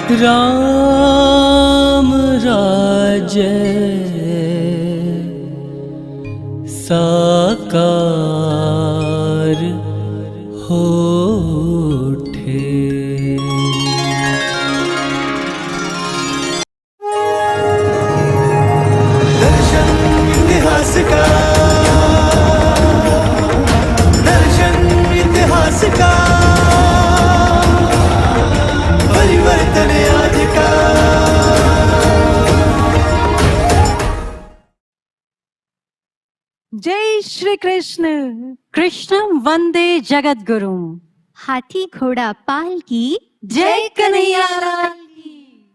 राम राज्य साकार होठे। दर्शन इतिहास का, दर्शन इतिहास का, परिवर्तन आज का। जय श्री कृष्ण। कृष्णं वंदे जगत गुरुम। हाथी घोड़ा पाल की जय कन्हैया लाल की।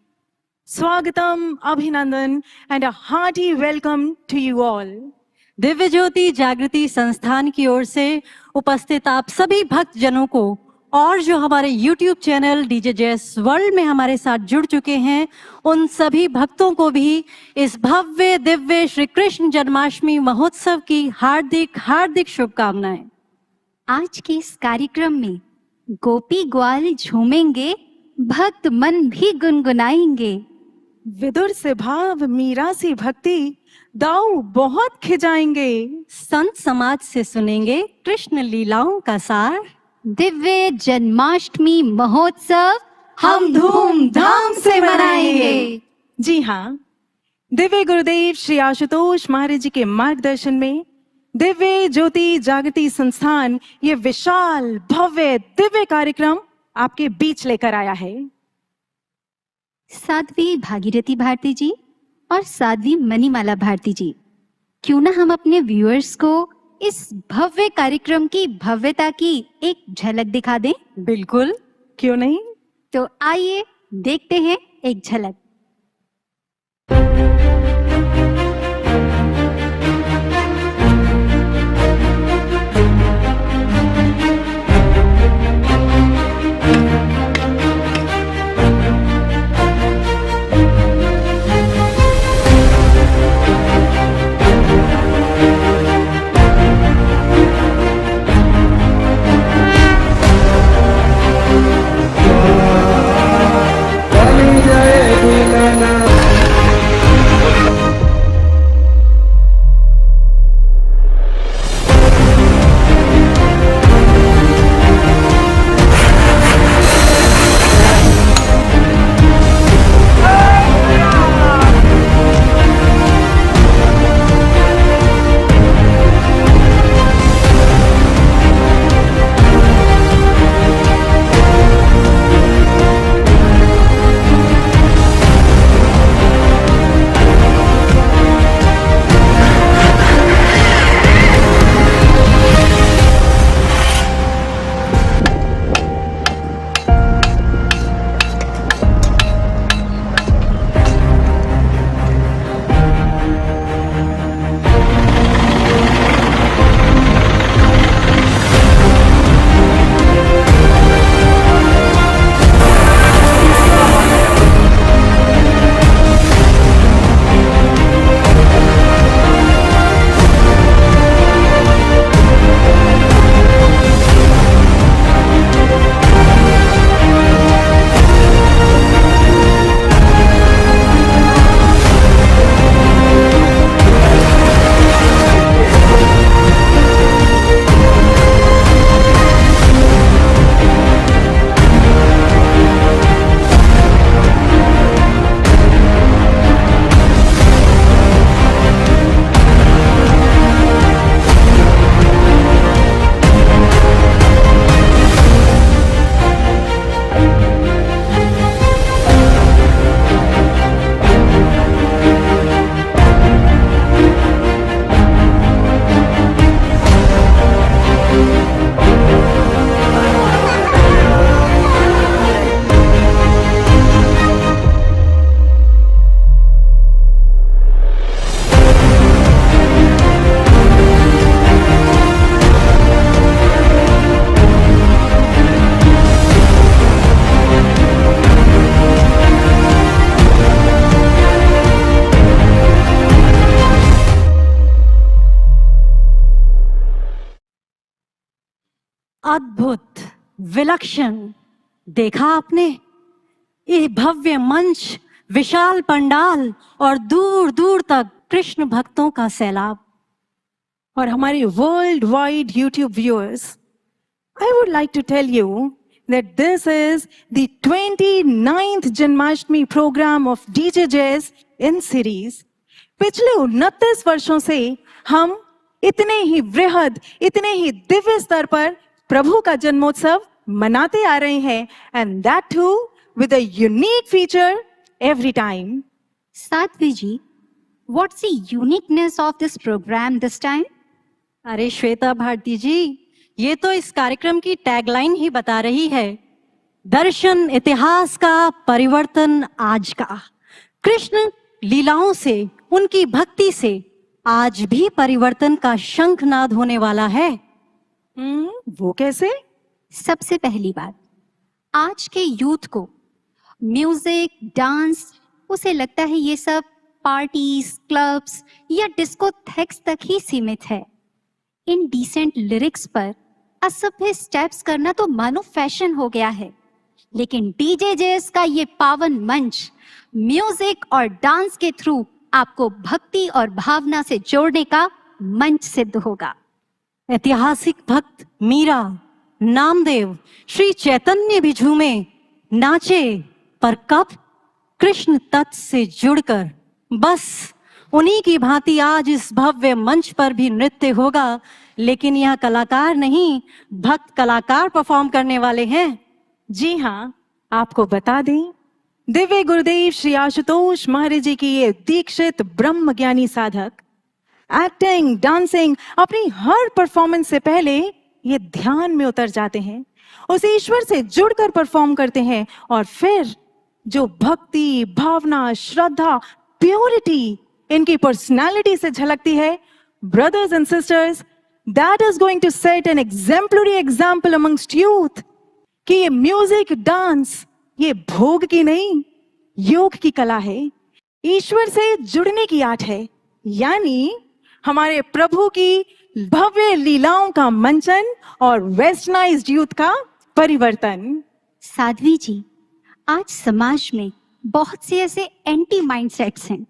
स्वागतम, अभिनंदन and a hearty welcome to you all. Divya Jyoti जागृति संस्थान की ओर से उपस्थित आप सभी भक्त जनों को और जो हमारे YouTube चैनल डीजे जैस वर्ल्ड में हमारे साथ जुड़ चुके हैं उन सभी भक्तों को भी इस भव्य दिव्य श्री कृष्ण जन्माष्टमी महोत्सव की हार्दिक हार्दिक शुभकामनाएं। आज के इस कार्यक्रम में गोपी ग्वाल झूमेंगे, भक्त मन भी गुनगुनाएंगे। विदुर से भाव, मीरा से भक्ति, दाऊ बहुत खिजाएंगे। संत समाज से सुनेंगे कृष्ण लीलाओं का सार। दिव्य जन्माष्टमी महोत्सव हम धूमधाम से मनाएंगे। जी हाँ, दिव्य गुरुदेव श्री आशुतोष महाराज जी के मार्गदर्शन में दिव्य ज्योति जागृति संस्थान ये विशाल भव्य दिव्य कार्यक्रम आपके बीच लेकर आया है। साध्वी भागीरथी भारती जी और साध्वी मणिमाला भारती जी, क्यों ना हम अपने व्यूअर्स को इस भव्य कार्यक्रम की भव्यता की एक झलक दिखा दें। बिल्कुल, क्यों नहीं। तो आइए देखते हैं एक झलक। अद्भुत, विलक्षण। देखा आपने, ये भव्य मंच, विशाल पंडाल और दूर दूर तक कृष्ण भक्तों का सैलाब। और हमारे world wide YouTube viewers, I would like to tell you that this is the 29th Janmashtami programme of DJJS in series. पिछले 29 वर्षों से हम इतने ही वृहद, इतने ही दिव्य स्तर पर प्रभु का जन्मोत्सव मनाते आ रहे हैं, and that too with a unique feature every time. Sadhvi ji, what's the uniqueness of this program this time? अरे श्वेता भारती जी, ये तो इस कार्यक्रम की टैगलाइन ही बता रही है, दर्शन इतिहास का, परिवर्तन आज का। कृष्ण लीलाओं से, उनकी भक्ति से आज भी परिवर्तन का शंखनाद होने वाला है। वो कैसे? सबसे पहली बात, आज के यूथ को म्यूजिक, डांस, उसे लगता है ये सब पार्टीज, क्लब्स या डिस्कोथेक्स तक ही सीमित है। इन डिसेंट लिरिक्स पर असभ्य स्टेप्स करना तो मानो फैशन हो गया है, लेकिन डीजे जेस का ये पावन मंच म्यूजिक और डांस के थ्रू आपको भक्ति और भावना से जोड़ने का मंच सिद्ध होगा। ऐतिहासिक भक्त मीरा, नामदेव, श्री चैतन्य भी झूमे, नाचे, पर कब? कृष्ण तत्व से जुड़कर। बस उन्हीं की भांति आज इस भव्य मंच पर भी नृत्य होगा, लेकिन यह कलाकार नहीं, भक्त कलाकार परफॉर्म करने वाले हैं। जी हाँ, आपको बता दें, दिव्य गुरुदेव श्री आशुतोष महाराज जी की ये दीक्षित ब्रह्म ज्ञानी साधक एक्टिंग, डांसिंग, अपनी हर परफॉर्मेंस से पहले ये ध्यान में उतर जाते हैं, उस ईश्वर से जुड़कर परफॉर्म करते हैं, और फिर जो भक्ति, भावना, श्रद्धा, प्योरिटी इनकी पर्सनालिटी से झलकती है, brothers and sisters, that is going to set an exemplary example amongst youth कि ये म्यूजिक, डांस ये भोग की नहीं, योग की कला है, ईश्वर से जुड़ने की आर्ट है, यानी हमारे प्रभु की भव्य लीलाओं का मंचन और वेस्टर्नाइज्ड यूथ का परिवर्तन। साध्वी जी, आज समाज में बहुत से ऐसे एंटी माइंडसेट्स हैं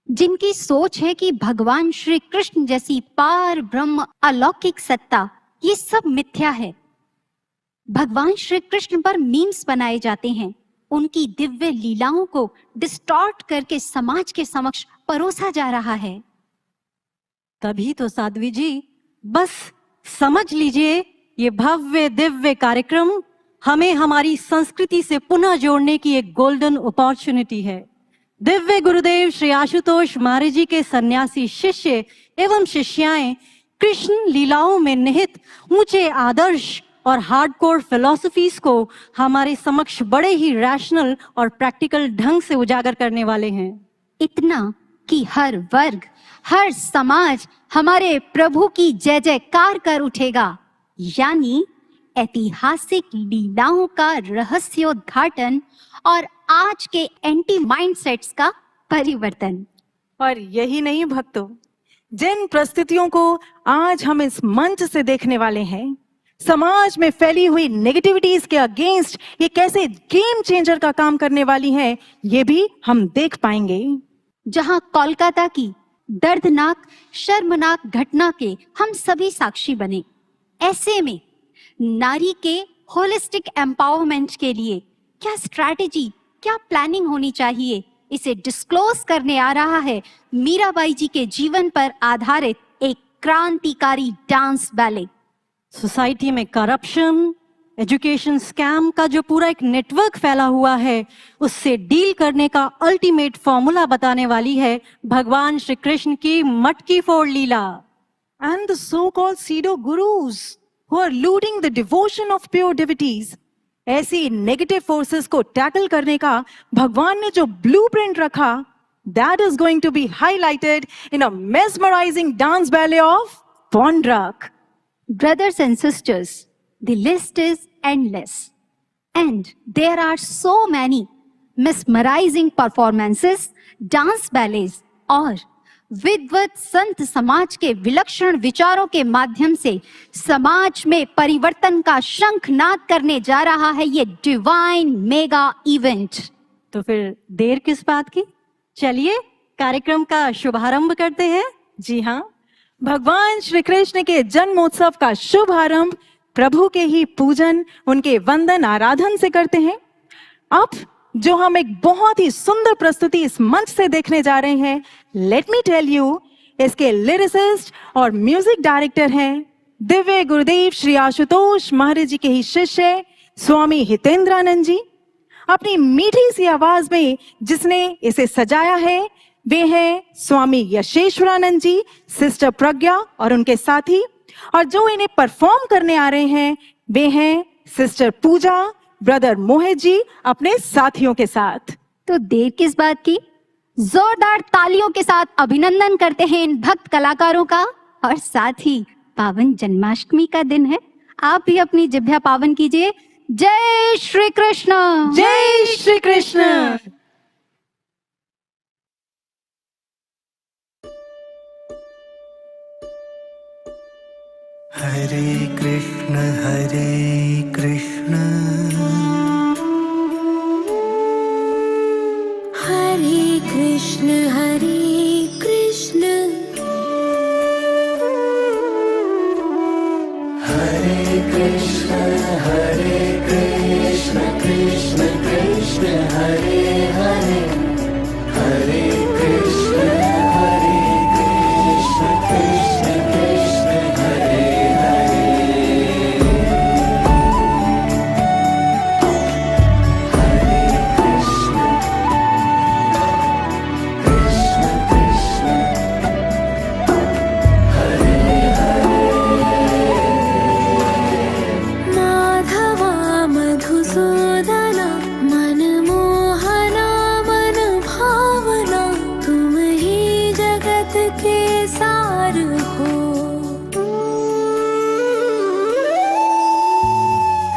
जिनकी सोच है कि भगवान श्री कृष्ण जैसी पार ब्रह्म अलौकिक सत्ता ये सब मिथ्या है। भगवान श्री कृष्ण पर मीम्स बनाए जाते हैं, उनकी दिव्य लीलाओं को डिस्टॉर्ट करके समाज के समक्ष परोसा जा रहा है। तभी तो साध्वी जी, बस समझ लीजिए, ये भव्य दिव्य कार्यक्रम हमें हमारी संस्कृति से पुनः जोड़ने की एक गोल्डन अपॉर्चुनिटी है। दिव्य गुरुदेव श्री आशुतोष महाराज जी के सन्यासी शिष्य एवं शिष्याएं कृष्ण लीलाओं में निहित ऊंचे आदर्श और हार्डकोर फिलॉसफीज को हमारे समक्ष बड़े ही रैशनल और प्रैक्टिकल ढंग से उजागर करने वाले हैं। इतना कि हर वर्ग, हर समाज हमारे प्रभु की जय जयकार कर उठेगा, यानी ऐतिहासिक लीलाओं का रहस्योद्घाटन और आज के एंटी माइंडसेट्स का परिवर्तन। और यही नहीं भक्तों, जिन परिस्थितियों को आज हम इस मंच से देखने वाले हैं, समाज में फैली हुई नेगेटिविटीज के अगेंस्ट ये कैसे गेम चेंजर का काम करने वाली हैं, ये भी हम देख पाएंगे। जहां कोलकाता की दर्दनाक, शर्मनाक घटना के हम सभी साक्षी बने, ऐसे में नारी के होलिस्टिक एम्पावरमेंट के लिए क्या स्ट्रैटेजी, क्या प्लानिंग होनी चाहिए, इसे डिस्क्लोज करने आ रहा है मीराबाई जी के जीवन पर आधारित एक क्रांतिकारी डांस बैले। सोसाइटी में करप्शन, एजुकेशन स्कैम का जो पूरा एक नेटवर्क फैला हुआ है, उससे डील करने का अल्टीमेट फॉर्मूला बताने वाली है भगवान श्री कृष्ण की मटकी फोड़ लीला। And the so-called pseudo gurus who are looting the devotion of pure devotees, ऐसी नेगेटिव फोर्सेस को टैकल करने का भगवान ने जो ब्लूप्रिंट रखा, that is going to be highlighted in a mesmerizing dance ballet of Pondrak. Brothers and sisters, the list is endless, and there are so many mesmerizing performances, dance ballets और विद्वत संत समाज के विलक्षण विचारों के माध्यम से समाज में परिवर्तन का शंखनाद करने जा रहा है ये डिवाइन मेगा इवेंट। तो फिर देर किस बात की, चलिए कार्यक्रम का शुभारंभ करते हैं। जी हाँ, भगवान श्री कृष्ण के जन्मोत्सव का शुभारंभ प्रभु के ही पूजन, उनके वंदन आराधन से करते हैं। अब जो हम एक बहुत ही सुंदर प्रस्तुति इस मंच से देखने जा रहे हैं, लेट मी टेल यू, इसके लिरिसिस्ट और म्यूजिक डायरेक्टर हैं दिव्य गुरुदेव श्री आशुतोष महाराज जी के ही शिष्य स्वामी हितेंद्रानंद जी। अपनी मीठी सी आवाज में जिसने इसे सजाया है वे हैं स्वामी यशेश्वरानंद जी, सिस्टर प्रज्ञा और उनके साथी, और जो इन्हें परफॉर्म करने आ रहे हैं वे हैं सिस्टर पूजा, ब्रदर मोहित जी अपने साथियों के साथ। तो देर किस बात की, जोरदार तालियों के साथ अभिनंदन करते हैं इन भक्त कलाकारों का। और साथ ही पावन जन्माष्टमी का दिन है, आप भी अपनी जिह्वा पावन कीजिए। जय श्री कृष्ण, जय श्री कृष्ण। हरे कृष्ण कृष्ण हरे कृष्ण कृष्ण हरे कृष्ण कृष्ण कृष्ण हरे हरे हरे कृष्ण कृष्ण कृष्ण हरे माधवा मधुसूदना मनमोहना मन भावना तुम ही जगत के सार हो।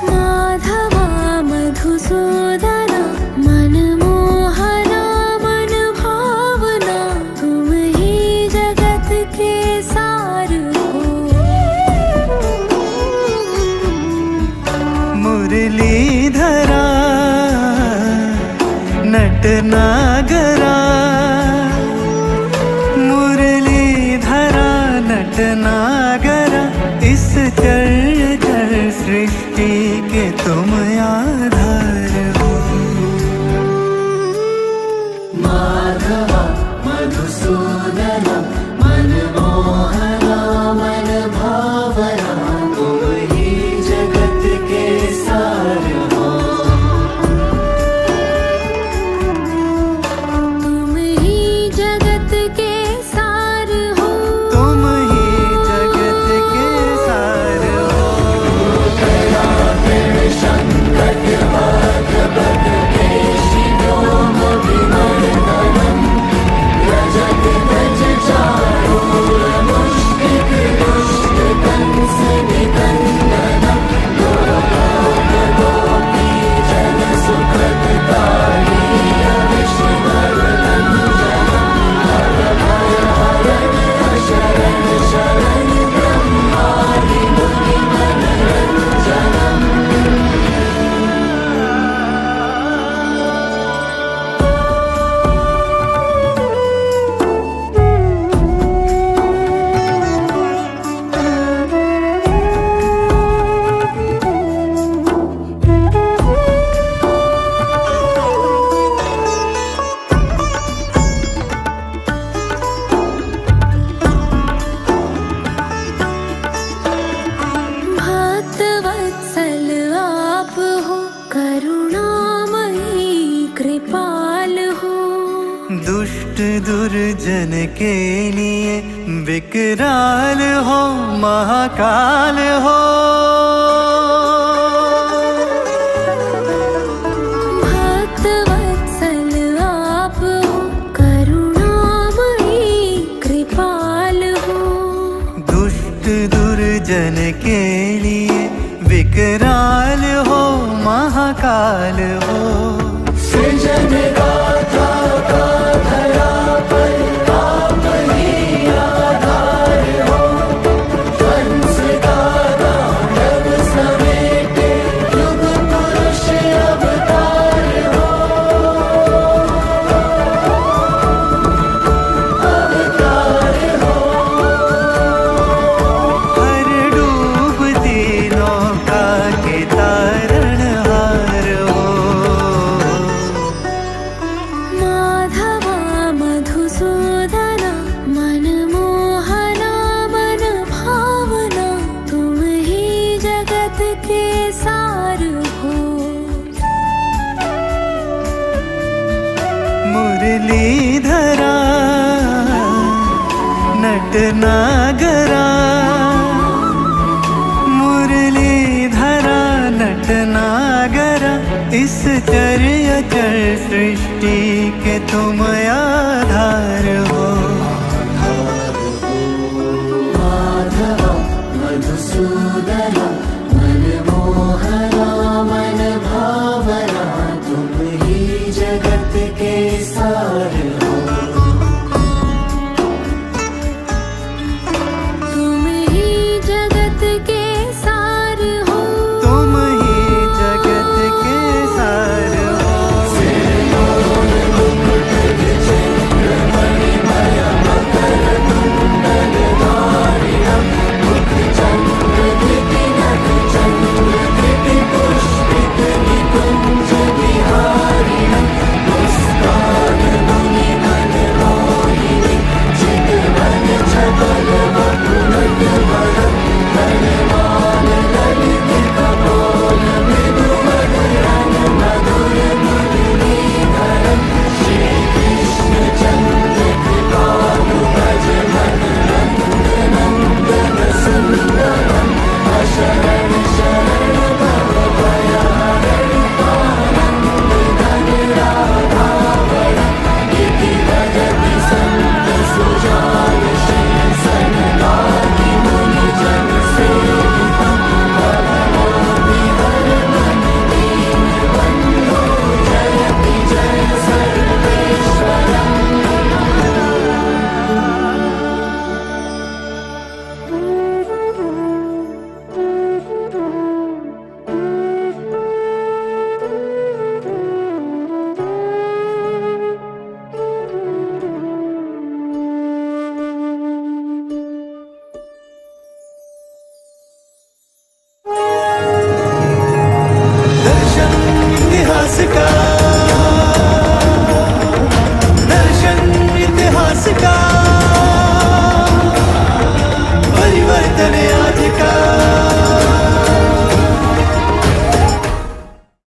माधवा मधुसूदना मनमोहना मन भावना तुम ही जगत के सार हो। मुरलीधरा नटनागरा मुरलीधरा नटनागरा इस चर सृष्टि के तुम आधार हो। माधवा मधुसूदना मनमोहना मन भावना तुम ही जगत के सार हो। तुम ही जगत के सार हो। तुम ही जगत के सार हो। भक्तवत्सल आप हो, करुणामयी कृपाल हो। दुष्ट दुर्जन के लिए विकराल हो, महाकाल हो। भक्तवत्सल आप हो, करुणामयी कृपाल हो। दुष्ट दुर्जन के लिए विकराल हो, महाकाल हो। सृजन गाथा का धरा पर आप ही मुरलीधरा नटनागरा, मुरलीधरा नटनागरा, इस चर अचर सृष्टि के तुम